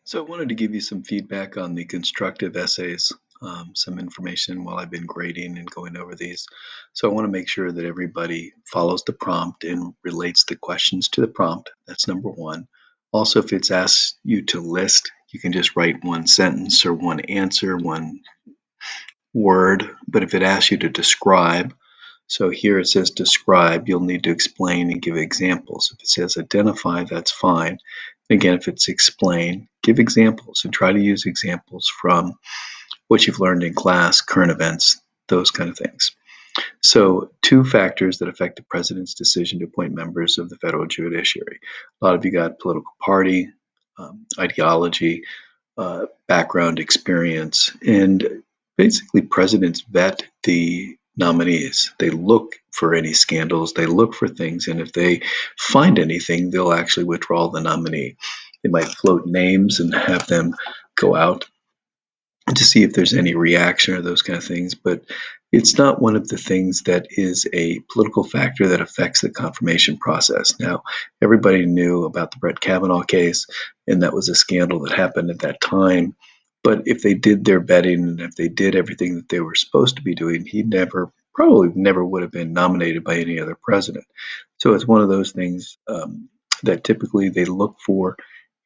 So I wanted to give you some feedback on the constructive essays, some information while I've been grading and going over these. So I want to make sure that everybody follows the prompt and relates the questions to the prompt. That's number one. Also, if it's asked you to list, you can just write one sentence or one answer, one word. But if it asks you to describe, so here it says describe, you'll need to explain and give examples. If it says identify, that's fine. Again, if it's explain, give examples and try to use examples from what you've learned in class, current events, those kind of things. So, two factors that affect the president's decision to appoint members of the federal judiciary. A lot of you got political party, ideology, background, experience, and basically presidents vet the nominees. They look for any scandals, they look for things, and if they find anything, they'll actually withdraw the nominee. They might float names and have them go out to see if there's any reaction or those kind of things, but it's not one of the things that is a political factor that affects the confirmation process. Now, everybody knew about the Brett Kavanaugh case, and that was a scandal that happened at that time. But if they did their vetting and if they did everything that they were supposed to be doing, he probably never would have been nominated by any other president. So it's one of those things that typically they look for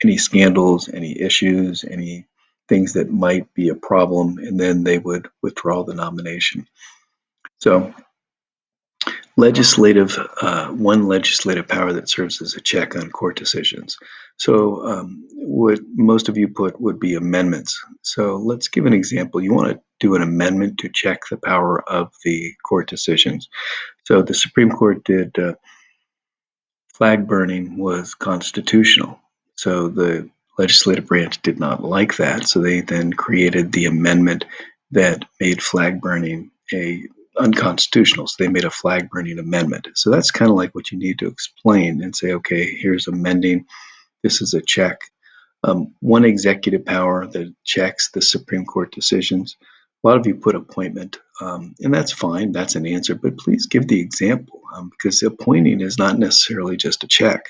any scandals, any issues, any things that might be a problem, and then they would withdraw the nomination. So, one legislative power that serves as a check on court decisions. So, what most of you put would be amendments. So, let's give an example. You want to do an amendment to check the power of the court decisions. So, the Supreme Court did flag burning was constitutional. So the legislative branch did not like that. So they then created the amendment that made flag burning unconstitutional. So they made a flag burning amendment. So that's kind of like what you need to explain and say, okay, here's amending. This is a check. One executive power that checks the Supreme Court decisions. A lot of you put appointment, and that's fine. That's an answer, but please give the example because appointing is not necessarily just a check.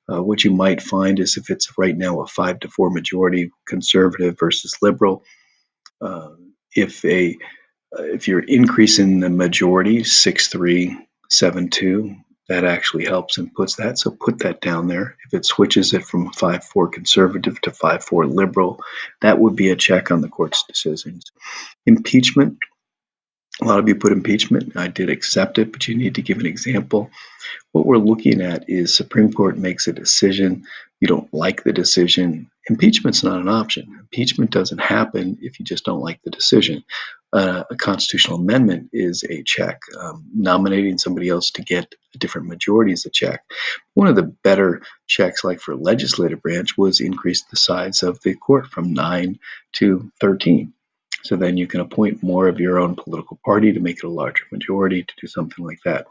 What you might find is if it's right now a 5-4 majority, conservative versus liberal. Uh, if a if you're increasing the majority 6-3, 7-2, that actually helps and puts that. So put that down there. If it switches it from 5-4 conservative to 5-4 liberal, that would be a check on the court's decisions. Impeachment. A lot of you put impeachment. I did accept it, but you need to give an example. What we're looking at is Supreme Court makes a decision. You don't like the decision. Impeachment's not an option. Impeachment doesn't happen if you just don't like the decision. A constitutional amendment is a check. Nominating somebody else to get a different majority is a check. One of the better checks, like for legislative branch, was increase the size of the court from 9 to 13. So then you can appoint more of your own political party to make it a larger majority to do something like that.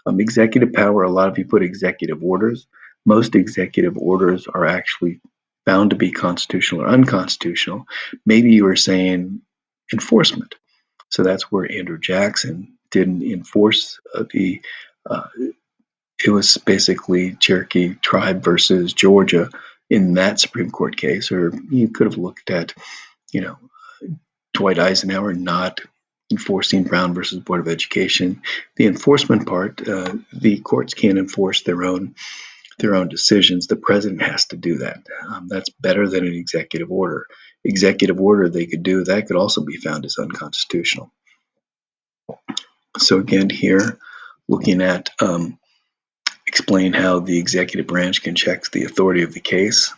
Executive power, a lot of you put executive orders. Most executive orders are actually found to be constitutional or unconstitutional. Maybe you were saying enforcement. So that's where Andrew Jackson didn't enforce it was basically Cherokee tribe versus Georgia in that Supreme Court case. Or you could have looked at, you know, Dwight Eisenhower not enforcing Brown versus Board of Education. The enforcement part, the courts can't enforce their own decisions. The president has to do that. That's better than an executive order. Executive order they could do that could also be found as unconstitutional. So again, here looking at explain how the executive branch can check the authority of the case.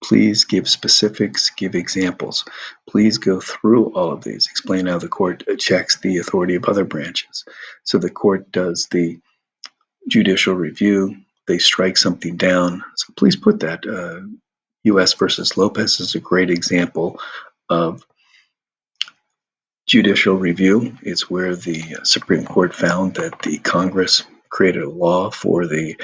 Please give specifics, give examples. Please go through all of these. Explain how the court checks the authority of other branches. So the court does the judicial review, they strike something down. So please put that. U.S. versus Lopez is a great example of judicial review. It's where the Supreme Court found that the Congress created a law for the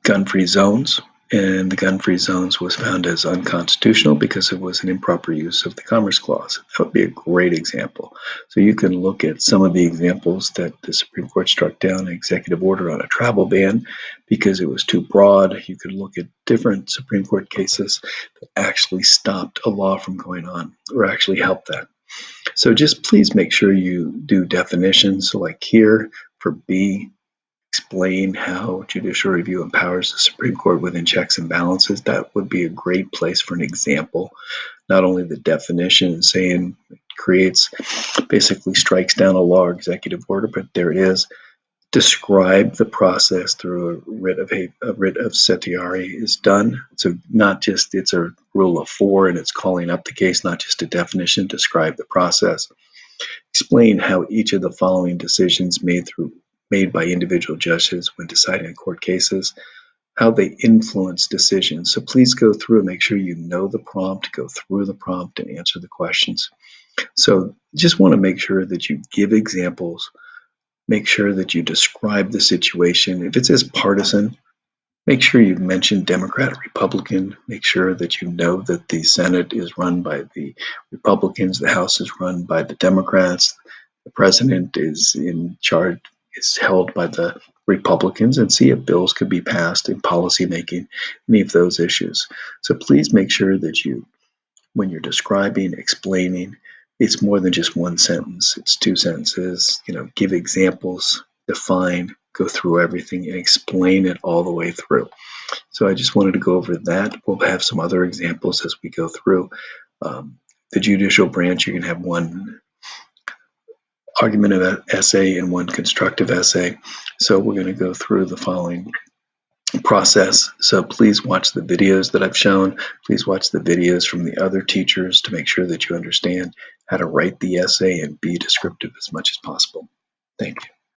gun-free zones. and the gun-free zones was found as unconstitutional because it was an improper use of the Commerce Clause. That would be a great example. So you can look at some of the examples that the Supreme Court struck down an executive order on a travel ban because it was too broad. You could look at different Supreme Court cases that actually stopped a law from going on or actually helped that. So just please make sure you do definitions. So like here for B, explain how judicial review empowers the Supreme Court within checks and balances. That would be a great place for an example. Not only the definition saying it creates, basically strikes down a law or executive order, but there it is. Describe the process through a writ of certiorari is done. So not just it's a rule of 4 and it's calling up the case, not just a definition. Describe the process. Explain how each of the following decisions made by individual judges when deciding court cases, how they influence decisions. So please go through and make sure you know the prompt, go through the prompt and answer the questions. So just want to make sure that you give examples, make sure that you describe the situation. If it says partisan, make sure you mention Democrat, Republican. Make sure that you know that the Senate is run by the Republicans, the House is run by the Democrats, the president is in charge, is held by the Republicans, and see if bills could be passed in policymaking, any of those issues. So please make sure that you, when you're describing, explaining, it's more than just one sentence. It's 2 sentences. Give examples, define, go through everything, and explain it all the way through. So I just wanted to go over that. We'll have some other examples as we go through. The judicial branch, you can have one argumentative essay and one constructive essay. So we're going to go through the following process. So please watch the videos that I've shown. Please watch the videos from the other teachers to make sure that you understand how to write the essay and be descriptive as much as possible. Thank you.